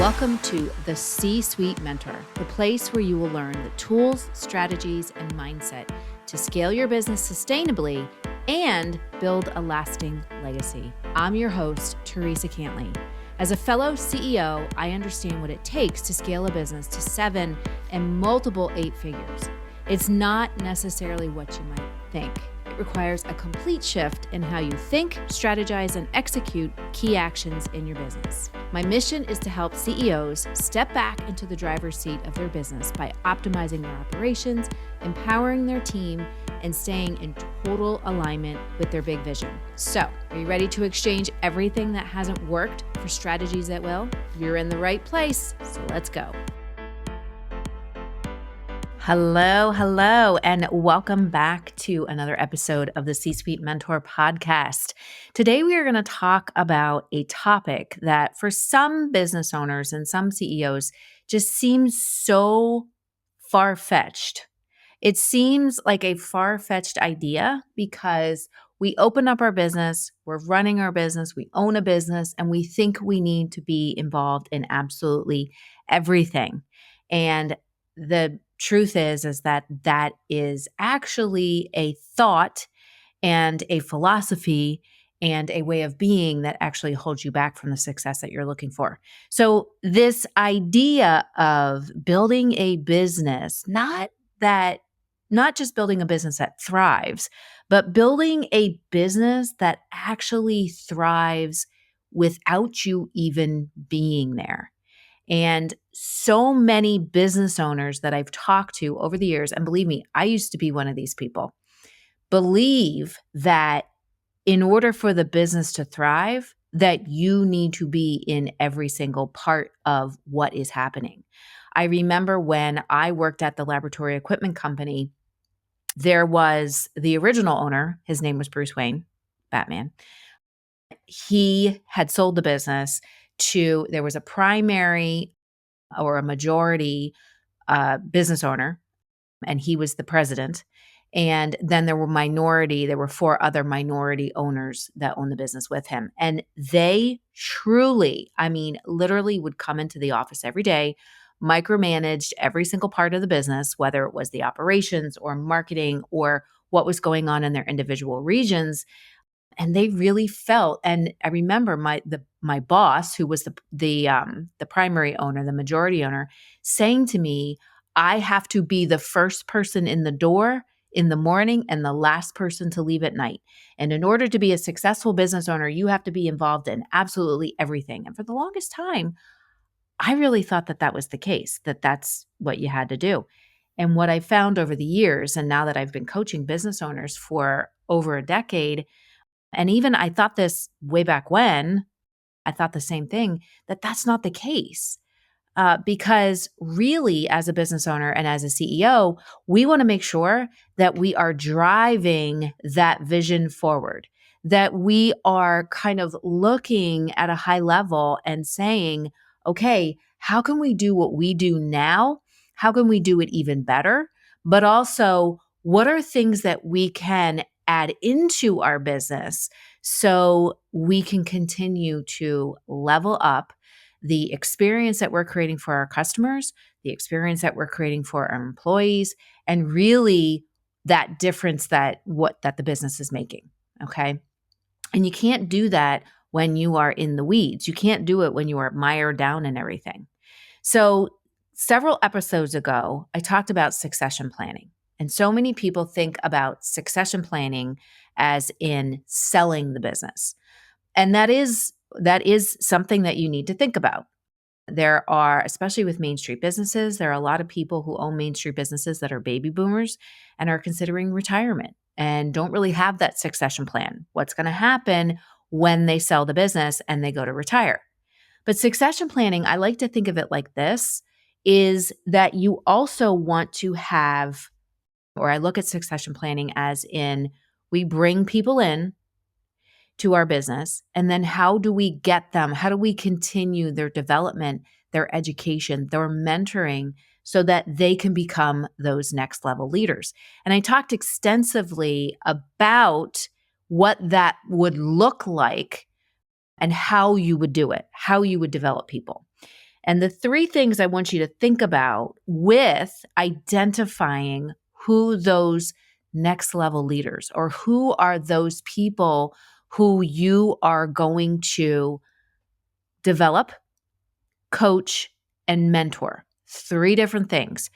Welcome to the C-Suite Mentor, the place where you will learn the tools, strategies, and mindset to scale your business sustainably and build a lasting legacy. I'm your host, Theresa Cantley. As a fellow CEO, I understand what it takes to scale a business to 7 and multiple 8 figures. It's not necessarily what you might think. It requires a complete shift in how you think, strategize, and execute key actions in your business. My mission is to help CEOs step back into the driver's seat of their business by optimizing their operations, empowering their team, and staying in total alignment with their big vision. So, are you ready to exchange everything that hasn't worked for strategies that will? You're in the right place, so let's go. Hello, and welcome back to another episode of the C-Suite Mentor podcast. Today, we are going to talk about a topic that for some business owners and some CEOs just seems so far-fetched. It seems like a far-fetched idea because we open up our business, we're running our business, we own a business, and we think we need to be involved in absolutely everything. And the truth is that is actually a thought and a philosophy and a way of being that actually holds you back from the success that you're looking for. So this idea of building a business, not just building a business that thrives, but building a business that actually thrives without you even being there. And so many business owners that I've talked to over the years, and believe me, I used to be one of these people, believe that in order for the business to thrive, that you need to be in every single part of what is happening. I remember when I worked at the laboratory equipment company, there was the original owner, his name was Bruce Wayne, Batman. He had sold the business there was a primary or a majority business owner, and he was the president. And then there were 4 other minority owners that owned the business with him. And they truly, literally would come into the office every day, micromanaged every single part of the business, whether it was the operations or marketing or what was going on in their individual regions. And they really felt, and I remember my boss, who was the primary owner, the majority owner, saying to me, I have to be the first person in the door in the morning and the last person to leave at night. And in order to be a successful business owner, you have to be involved in absolutely everything. And for the longest time, I really thought that was the case, that that's what you had to do. And what I found over the years, and now that I've been coaching business owners for over a decade, and even I thought this way back when, I thought the same thing, that's not the case. Because really, as a business owner and as a CEO, we want to make sure that we are driving that vision forward, that we are kind of looking at a high level and saying, okay, how can we do what we do now? How can we do it even better? But also, what are things that we can add into our business so we can continue to level up the experience that we're creating for our customers, the experience that we're creating for our employees, and really that difference that the business is making, okay? And you can't do that when you are in the weeds. You can't do it when you are mired down in everything. So several episodes ago, I talked about succession planning. And so many people think about succession planning as in selling the business. And that is something that you need to think about. There are, especially with Main Street businesses, there are a lot of people who own Main Street businesses that are baby boomers and are considering retirement and don't really have that succession plan. What's going to happen when they sell the business and they go to retire? But succession planning, I like to think of it like this, is that you also want to have, or I look at succession planning as in, we bring people in to our business, and then how do we get them? How do we continue their development, their education, their mentoring, so that they can become those next level leaders? And I talked extensively about what that would look like and how you would do it, how you would develop people. And the three things I want you to think about with identifying who those next level leaders or who are those people who you are going to develop, coach, and mentor. Three different things.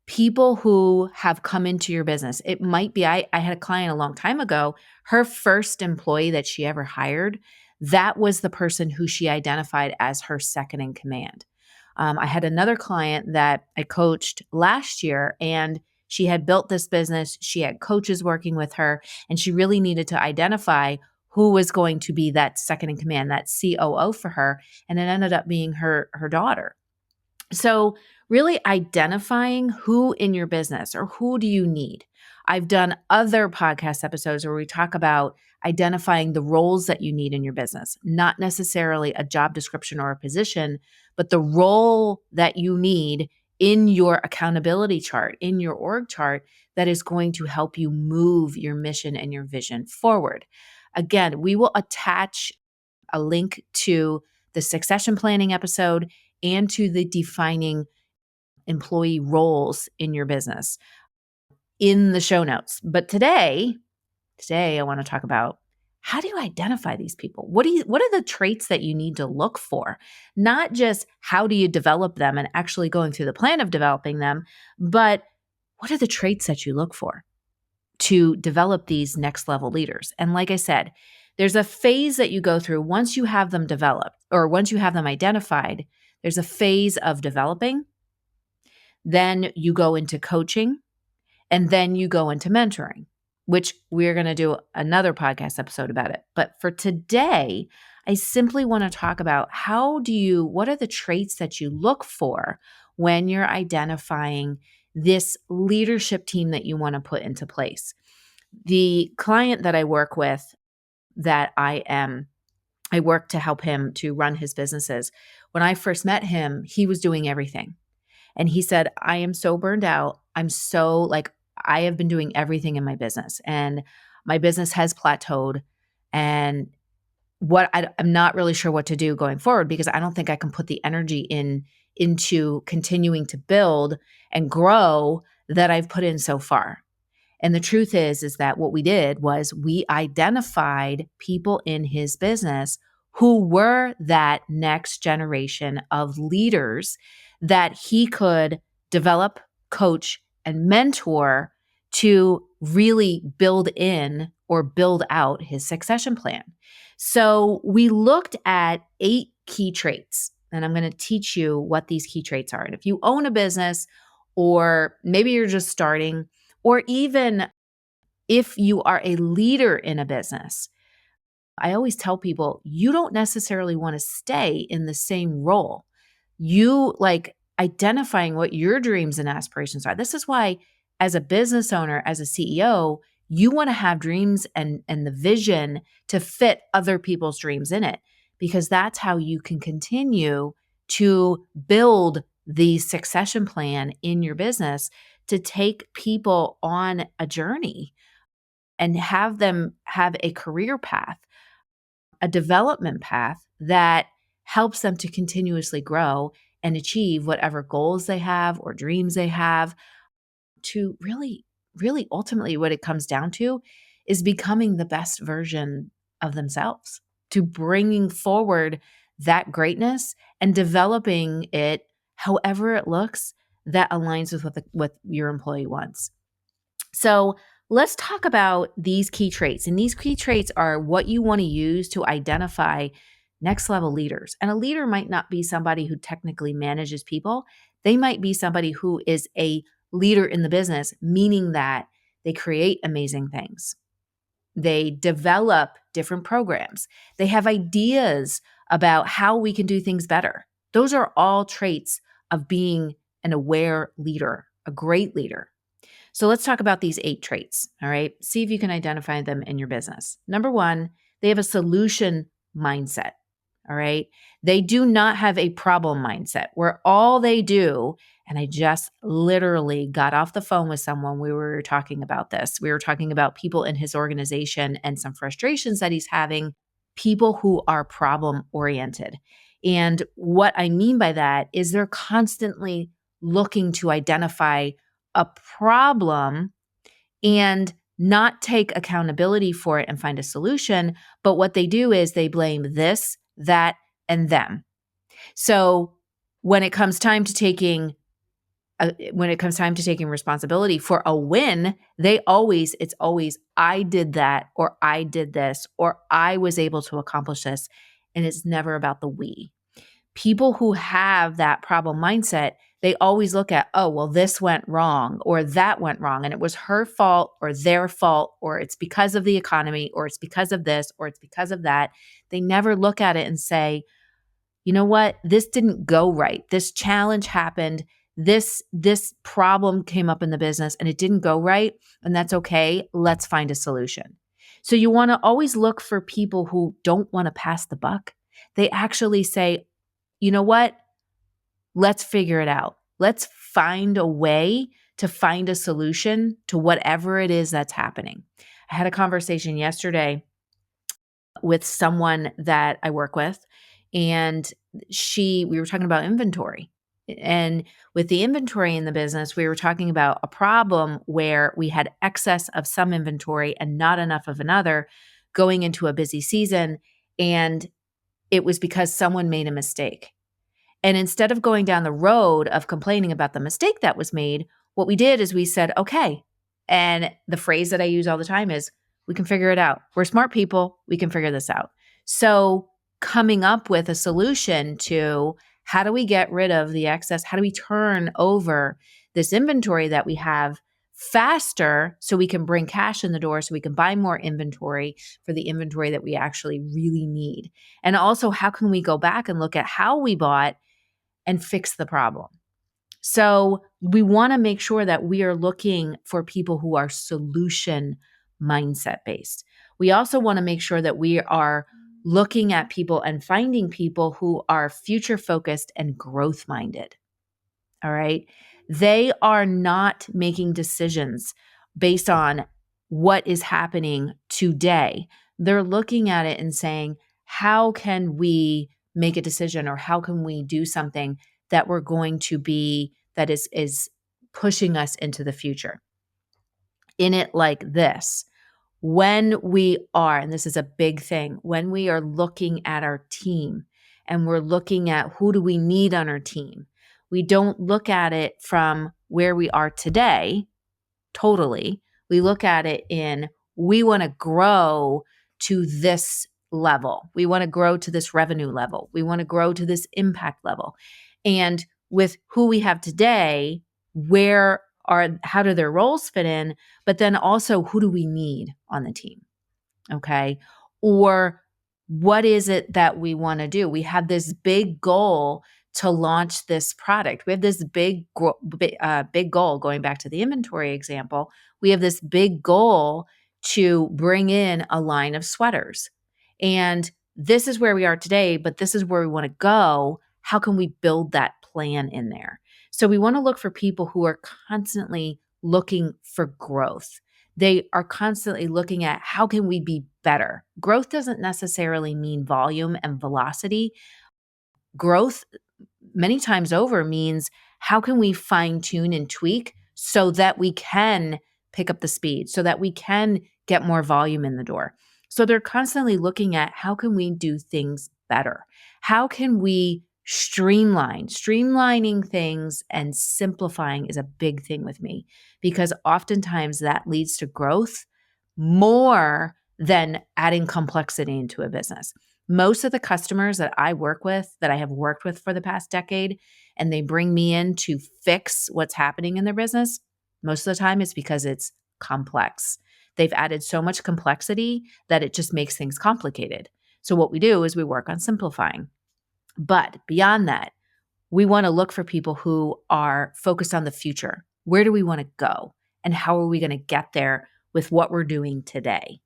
People who have come into your business. It might be, I had a client a long time ago, her first employee that she ever hired, that was the person who she identified as her second in command. I had another client that I coached last year, and she had built this business. She had coaches working with her, and she really needed to identify who was going to be that second in command, that COO for her. And it ended up being her daughter. So, really identifying who in your business or who do you need. I've done other podcast episodes where we talk about identifying the roles that you need in your business, not necessarily a job description or a position, but the role that you need in your accountability chart, in your org chart, that is going to help you move your mission and your vision forward. Again, we will attach a link to the succession planning episode and to the defining employee roles in your business in the show notes. But today I want to talk about, how do you identify these people? What are the traits that you need to look for? Not just how do you develop them and actually going through the plan of developing them, but what are the traits that you look for to develop these next level leaders? And like I said, there's a phase that you go through once you have them developed or once you have them identified. There's a phase of developing, then you go into coaching, and then you go into mentoring, which we're going to do another podcast episode about it. But for today, I simply want to talk about what are the traits that you look for when you're identifying this leadership team that you want to put into place. The client that I work with, that I work to help him to run his businesses. When I first met him, he was doing everything. And he said, I am so burned out. I have been doing everything in my business and my business has plateaued. And I'm not really sure what to do going forward, because I don't think I can put the energy into continuing to build and grow that I've put in so far. And the truth is that what we did was we identified people in his business who were that next generation of leaders that he could develop, coach, and mentor to really build in or build out his succession plan. So we looked at 8 key traits, and I'm going to teach you what these key traits are. And if you own a business, or maybe you're just starting, or even if you are a leader in a business, I always tell people, you don't necessarily want to stay in the same role. You identifying what your dreams and aspirations are. This is why, as a business owner, as a CEO, you want to have dreams and the vision to fit other people's dreams in it, because that's how you can continue to build the succession plan in your business to take people on a journey and have them have a career path, a development path that helps them to continuously grow and achieve whatever goals they have or dreams they have. To really, really ultimately what it comes down to is becoming the best version of themselves, to bringing forward that greatness and developing it however it looks that aligns with what your employee wants. So let's talk about these key traits. And these key traits are what you want to use to identify next level leaders. And a leader might not be somebody who technically manages people. They might be somebody who is a leader in the business, meaning that they create amazing things. They develop different programs. They have ideas about how we can do things better. Those are all traits of being an aware leader, a great leader. So let's talk about these 8 traits, all right? See if you can identify them in your business. Number 1, they have a solution mindset, all right? They do not have a problem mindset where all they do, and I just literally got off the phone with someone. We were talking about this. We were talking about people in his organization and some frustrations that he's having people who are problem oriented. And what I mean by that is they're constantly looking to identify a problem and not take accountability for it and find a solution. But what they do is they blame this, that, and them. So when it comes time to taking responsibility for a win, it's always, I did that, or I did this, or I was able to accomplish this. And it's never about the we. People who have that problem mindset, they always look at, oh, well, this went wrong or that went wrong. And it was her fault or their fault, or it's because of the economy, or it's because of this, or it's because of that. They never look at it and say, you know what? This didn't go right. This challenge happened. This problem came up in the business and it didn't go right. And that's okay. Let's find a solution. So you want to always look for people who don't want to pass the buck. They actually say, you know what? Let's figure it out. Let's find a way to find a solution to whatever it is that's happening. I had a conversation yesterday with someone that I work with, and we were talking about inventory. And with the inventory in the business, we were talking about a problem where we had excess of some inventory and not enough of another going into a busy season. And it was because someone made a mistake. And instead of going down the road of complaining about the mistake that was made, what we did is we said, okay. And the phrase that I use all the time is, we can figure it out. We're smart people. We can figure this out. So coming up with a solution to how do we get rid of the excess? How do we turn over this inventory that we have faster so we can bring cash in the door, so we can buy more inventory for the inventory that we actually really need? And also, how can we go back and look at how we bought and fix the problem? So we want to make sure that we are looking for people who are solution mindset based. We also want to make sure that we are looking at people and finding people who are future focused and growth minded. All right. They are not making decisions based on what is happening today. They're looking at it and saying, how can we make a decision, or how can we do something that we're going to be, that is pushing us into the future? In it like this, when we are, and this is a big thing, when we are looking at our team and we're looking at who do we need on our team, we don't look at it from where we are today, totally. We look at it in, we want to grow to this level. We want to grow to this revenue level. We want to grow to this impact level. And with who we have today, how do their roles fit in? But then also, who do we need on the team? Okay. Or what is it that we want to do? We have this big goal to launch this product. We have this big goal, going back to the inventory example. We have this big goal to bring in a line of sweaters. And this is where we are today, but this is where we want to go. How can we build that plan in there? So we want to look for people who are constantly looking for growth. They are constantly looking at, how can we be better? Growth doesn't necessarily mean volume and velocity. Growth many times over means, how can we fine tune and tweak so that we can pick up the speed, so that we can get more volume in the door? So they're constantly looking at, how can we do things better? How can we streamlining things and simplifying is a big thing with me, because oftentimes that leads to growth more than adding complexity into a business. Most of the customers that I work with, that I have worked with for the past decade, and they bring me in to fix what's happening in their business, most of the time it's because it's complex. They've added so much complexity that it just makes things complicated. So what we do is we work on simplifying. But beyond that, we want to look for people who are focused on the future. Where do we want to go? And how are we going to get there with what we're doing today?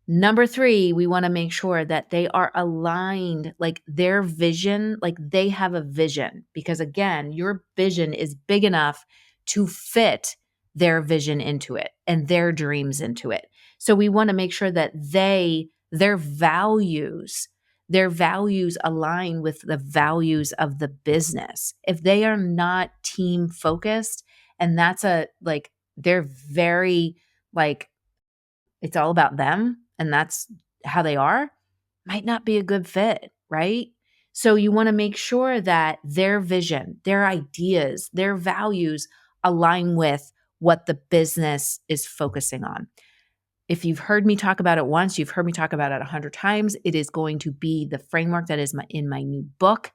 Number 3, we want to make sure that they are aligned, like their vision, like they have a vision. Because again, your vision is big enough to fit their vision into it and their dreams into it. So we want to make sure that they their values. Their values align with the values of the business. If they are not team focused, and they're very like, it's all about them and that's how they are, might not be a good fit, right? So you want to make sure that their vision, their ideas, their values align with what the business is focusing on. If you've heard me talk about it once, you've heard me talk about it 100 times. It is going to be the framework that is in my new book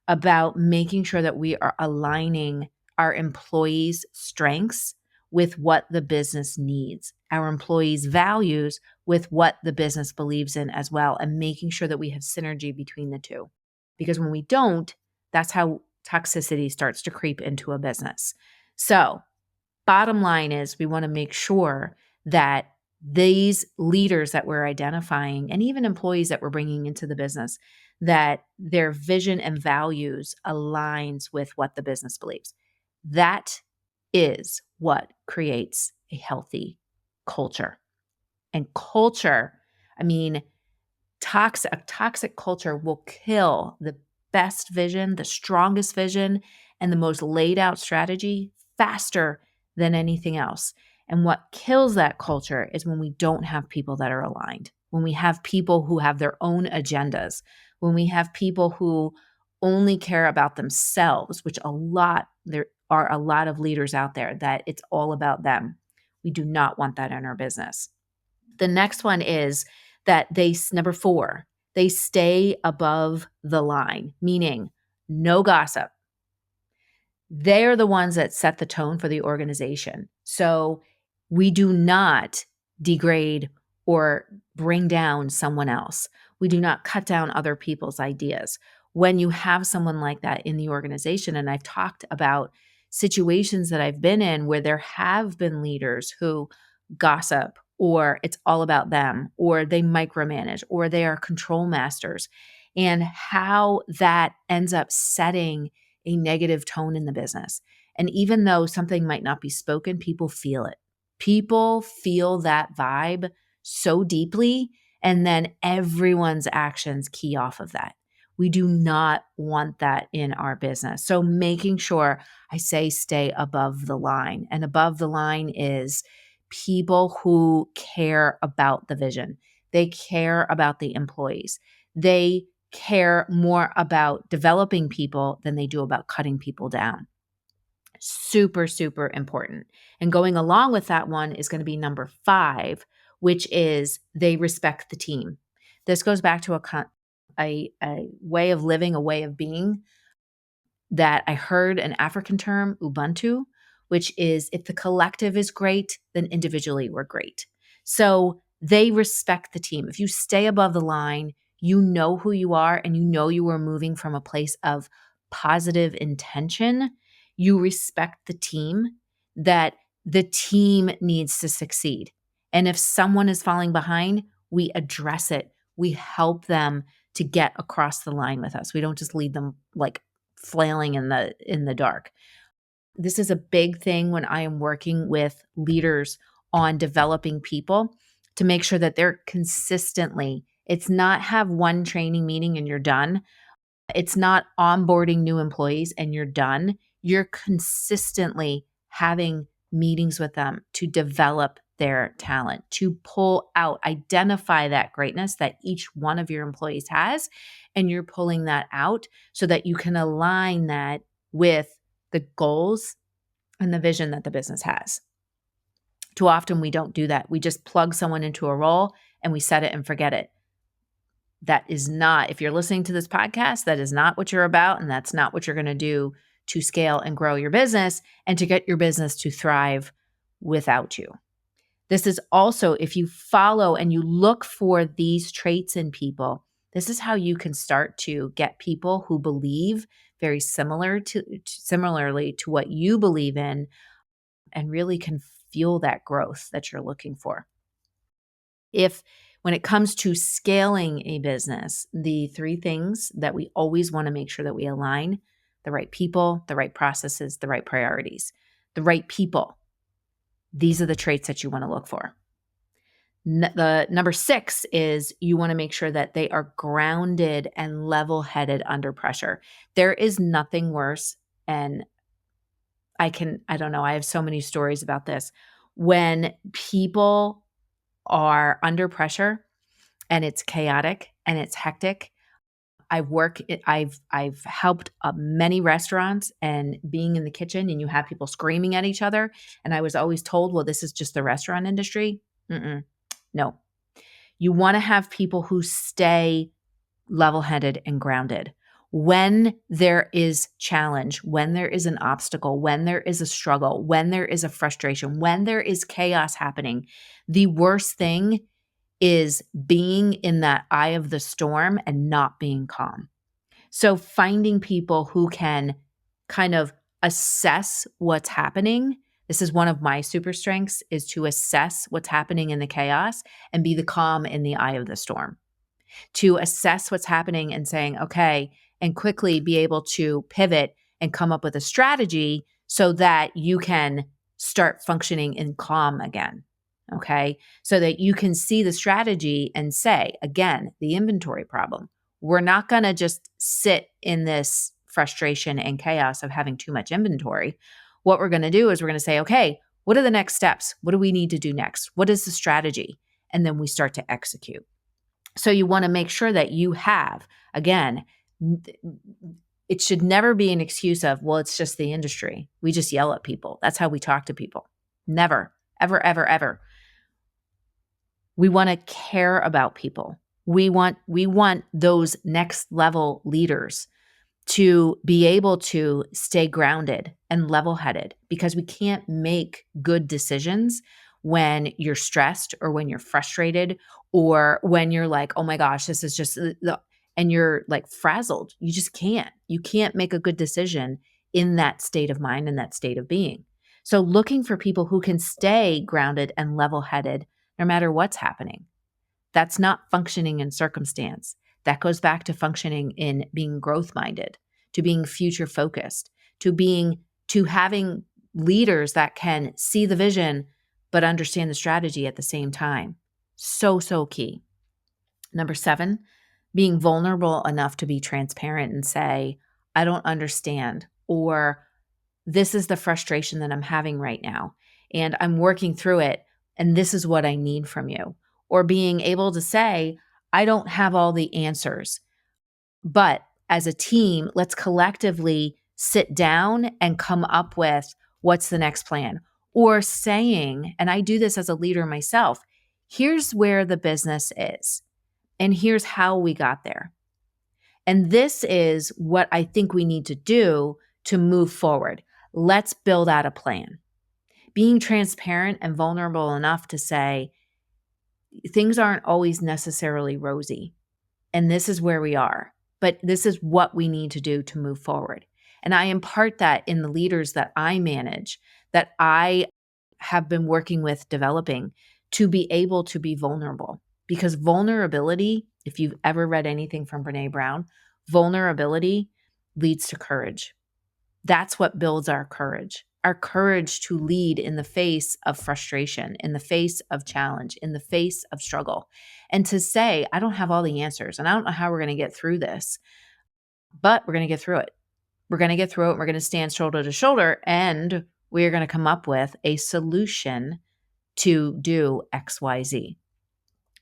about making sure that we are aligning our employees' strengths with what the business needs, our employees' values with what the business believes in as well, and making sure that we have synergy between the two. Because when we don't, that's how toxicity starts to creep into a business. So, bottom line is we want to make sure that these leaders that we're identifying and even employees that we're bringing into the business, that their vision and values aligns with what the business believes. That is what creates a healthy culture. And culture, I mean, a toxic culture will kill the best vision, the strongest vision, and the most laid out strategy faster than anything else. And what kills that culture is when we don't have people that are aligned, when we have people who have their own agendas, when we have people who only care about themselves, which there are a lot of leaders out there that it's all about them. We do not want that in our business. The next one is that number 4, they stay above the line, meaning no gossip. They're the ones that set the tone for the organization. So we do not degrade or bring down someone else. We do not cut down other people's ideas. When you have someone like that in the organization, and I've talked about situations that I've been in where there have been leaders who gossip, or it's all about them, or they micromanage, or they are control masters, and how that ends up setting a negative tone in the business. And even though something might not be spoken, people feel it. People feel that vibe so deeply, and then everyone's actions key off of that. We do not want that in our business. So making sure, I say, stay above the line. And above the line is people who care about the vision. They care about the employees. They care more about developing people than they do about cutting people down. Super, super important. And going along with that one is going to be number 5, which is they respect the team. This goes back to a way of living, a way of being that I heard an African term, Ubuntu, which is if the collective is great, then individually we're great. So they respect the team. If you stay above the line, you know who you are and you know you are moving from a place of positive intention. You respect the team, that the team needs to succeed. And if someone is falling behind, we address it. We help them to get across the line with us. We don't just leave them like flailing in the dark. This is a big thing when I am working with leaders on developing people, to make sure that they're consistently, it's not have one training meeting and you're done. It's not onboarding new employees and you're done. You're consistently having meetings with them to develop their talent, to pull out, identify that greatness that each one of your employees has, and you're pulling that out so that you can align that with the goals and the vision that the business has. Too often we don't do that. We just plug someone into a role and we set it and forget it. That is not, if you're listening to this podcast, that is not what you're about, and that's not what you're going to do to scale and grow your business and to get your business to thrive without you. This is also, if you follow and you look for these traits in people, this is how you can start to get people who believe very similarly to what you believe in, and really can fuel that growth that you're looking for. When it comes to scaling a business, the 3 things that we always want to make sure that we align: the right people, the right processes, the right priorities. The right people. These are the traits that you want to look for. The number 6 is you want to make sure that they are grounded and level-headed under pressure. There is nothing worse, and I don't know, I have so many stories about this. When people are under pressure and it's chaotic and it's hectic, I've helped many restaurants, and being in the kitchen and you have people screaming at each other, and I was always told, well, this is just the restaurant industry. No. You want to have people who stay level-headed and grounded. When there is challenge, when there is an obstacle, when there is a struggle, when there is a frustration, when there is chaos happening, the worst thing is being in that eye of the storm and not being calm. So finding people who can kind of assess what's happening. This is one of my super strengths, is to assess what's happening in the chaos and be the calm in the eye of the storm. To assess what's happening and saying, okay, and quickly be able to pivot and come up with a strategy so that you can start functioning in calm again. Okay. So that you can see the strategy and say, again, the inventory problem. We're not going to just sit in this frustration and chaos of having too much inventory. What we're going to do is we're going to say, okay, what are the next steps? What do we need to do next? What is the strategy? And then we start to execute. So you want to make sure that you have, again, it should never be an excuse of, well, it's just the industry. We just yell at people. That's how we talk to people. Never, ever, ever, ever. We want to care about people. We want those next level leaders to be able to stay grounded and level-headed, because we can't make good decisions when you're stressed or when you're frustrated or when you're like, oh my gosh, this is just and you're like frazzled. You just can't. You can't make a good decision in that state of mind and that state of being. So looking for people who can stay grounded and level-headed no matter what's happening. That's not functioning in circumstance. That goes back to functioning in being growth-minded, to being future-focused, to having leaders that can see the vision but understand the strategy at the same time. So, so key. Number 7, being vulnerable enough to be transparent and say, I don't understand, or this is the frustration that I'm having right now, and I'm working through it, and this is what I need from you. Or being able to say, I don't have all the answers, but as a team, let's collectively sit down and come up with what's the next plan. Or saying, and I do this as a leader myself, here's where the business is, and here's how we got there. And this is what I think we need to do to move forward. Let's build out a plan. Being transparent and vulnerable enough to say, things aren't always necessarily rosy, and this is where we are, but this is what we need to do to move forward. And I impart that in the leaders that I manage, that I have been working with developing, to be able to be vulnerable. Because vulnerability, if you've ever read anything from Brené Brown, vulnerability leads to courage. That's what builds our courage to lead in the face of frustration, in the face of challenge, in the face of struggle, and to say, I don't have all the answers, and I don't know how we're going to get through this, but we're going to get through it. We're going to get through it. We're going to stand shoulder to shoulder, and we're going to come up with a solution to do X, Y, Z.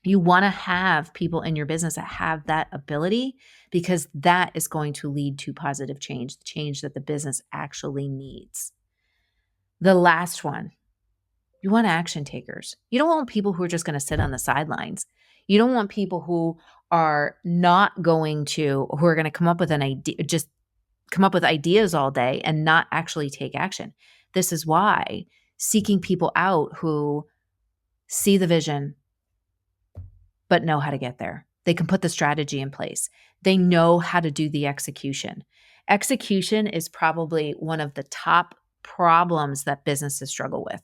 You want to have people in your business that have that ability, because that is going to lead to positive change, the change that the business actually needs. The last one, you want action takers. You don't want people who are just going to sit on the sidelines. You don't want people who are not going to, who are going to come up with an idea, just come up with ideas all day and not actually take action. This is why seeking people out who see the vision, but know how to get there. They can put the strategy in place. They know how to do the execution. Execution is probably one of the top problems that businesses struggle with.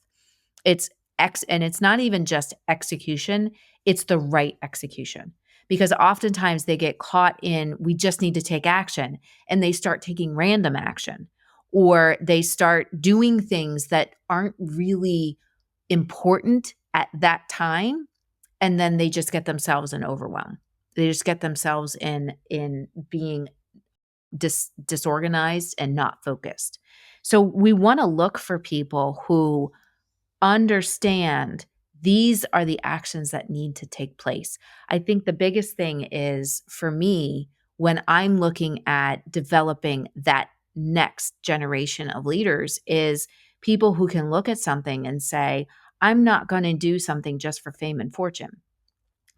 And it's not even just execution, it's the right execution. Because oftentimes they get caught in, we just need to take action, and they start taking random action, or they start doing things that aren't really important at that time. and then they just get themselves in overwhelm. They just get themselves in being disorganized and not focused. So we want to look for people who understand these are the actions that need to take place. I think the biggest thing is for me, when I'm looking at developing that next generation of leaders, is people who can look at something and say, I'm not going to do something just for fame and fortune.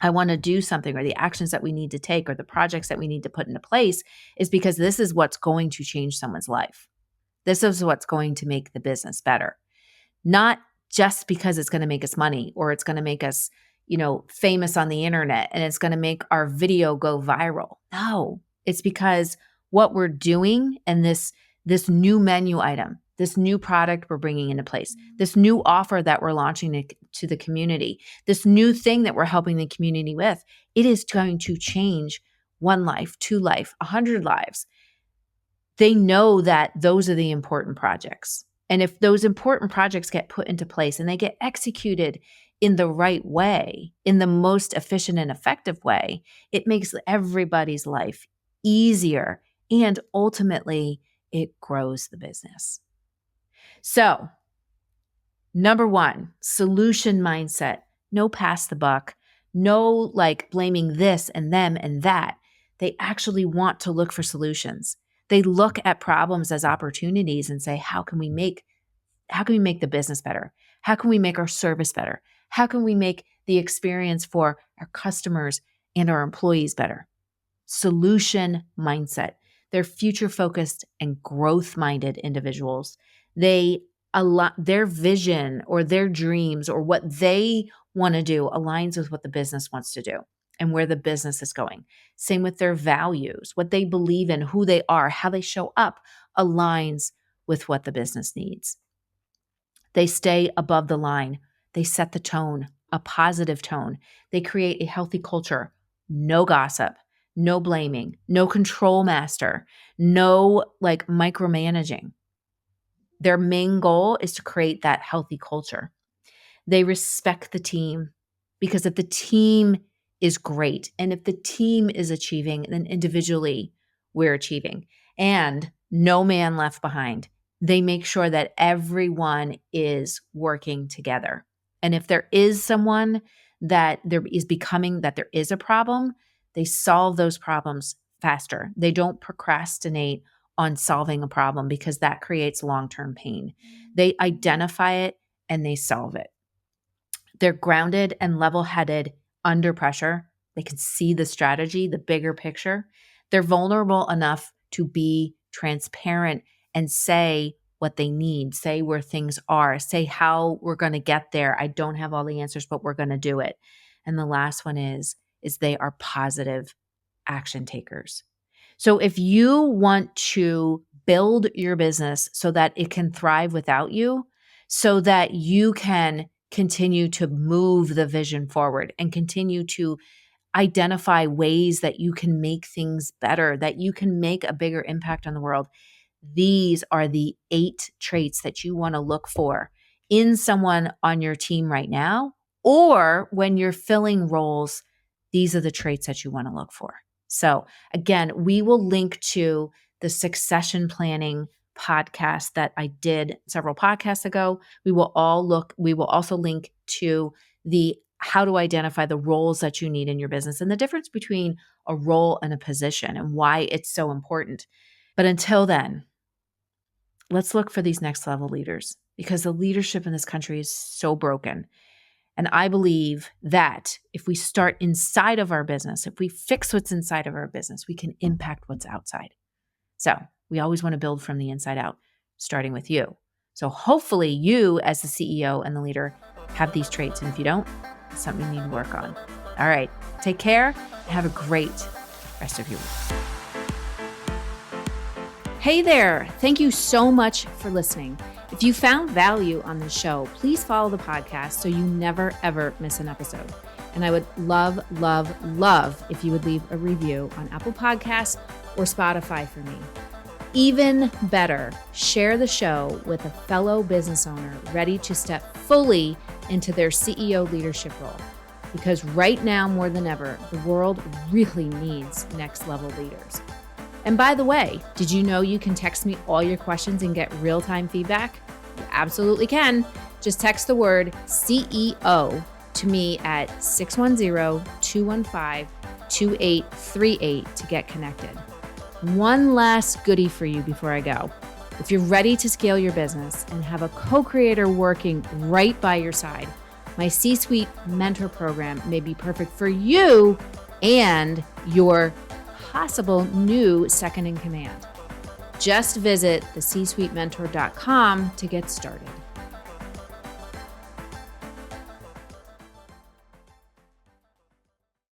I want to do something, or the actions that we need to take, or the projects that we need to put into place is because this is what's going to change someone's life. This is what's going to make the business better. Not just because it's going to make us money, or it's going to make us, famous on the internet, and it's going to make our video go viral. No, it's because what we're doing, and this new menu item, this new product we're bringing into place, this new offer that we're launching to the community, this new thing that we're helping the community with, it is going to change one life, 2 life, 100 lives. They know that those are the important projects. And if those important projects get put into place and they get executed in the right way, in the most efficient and effective way, it makes everybody's life easier, and ultimately it grows the business. So, number 1, solution mindset. No pass the buck. No blaming this and them and that. They actually want to look for solutions. They look at problems as opportunities and say, how can we make the business better? How can we make our service better? How can we make the experience for our customers and our employees better? Solution mindset. They're future-focused and growth-minded individuals. Their vision or their dreams or what they want to do aligns with what the business wants to do and where the business is going. Same with their values, what they believe in, who they are, how they show up aligns with what the business needs. They stay above the line. They set the tone, a positive tone. They create a healthy culture. No gossip, no blaming, no control master, no micromanaging. Their main goal is to create that healthy culture. They respect the team, because if the team is great, and if the team is achieving, then individually we're achieving. And no man left behind. They make sure that everyone is working together. And if there is someone that there is a problem, they solve those problems faster. They don't procrastinate on solving a problem, because that creates long-term pain. They identify it and they solve it. They're grounded and level-headed under pressure. They can see the strategy, the bigger picture. They're vulnerable enough to be transparent and say what they need, say where things are, say how we're going to get there. I don't have all the answers, but we're going to do it. And the last one is they are positive action takers. So if you want to build your business so that it can thrive without you, so that you can continue to move the vision forward and continue to identify ways that you can make things better, that you can make a bigger impact on the world, these are the 8 traits that you want to look for in someone on your team right now, or when you're filling roles, these are the traits that you want to look for. So again, we will link to the succession planning podcast that I did several podcasts ago. We will also link to the how to identify the roles that you need in your business and the difference between a role and a position and why it's so important. But until then, let's look for these next level leaders, because the leadership in this country is so broken. And I believe that if we start inside of our business, if we fix what's inside of our business, we can impact what's outside. So we always want to build from the inside out, starting with you. So hopefully you, as the CEO and the leader, have these traits. And if you don't, it's something you need to work on. All right. Take care and have a great rest of your week. Hey there. Thank you so much for listening. If you found value on this show, please follow the podcast so you never, ever miss an episode. And I would love, love, love if you would leave a review on Apple Podcasts or Spotify for me. Even better, share the show with a fellow business owner ready to step fully into their CEO leadership role. because right now more than ever, the world really needs next level leaders. And by the way, did you know you can text me all your questions and get real-time feedback? You absolutely can. Just text the word CEO to me at 610-215-2838 to get connected. One last goodie for you before I go. If you're ready to scale your business and have a co-creator working right by your side, my C-Suite Mentor Program may be perfect for you and your possible new second in command. Just visit thecsuitementor.com to get started.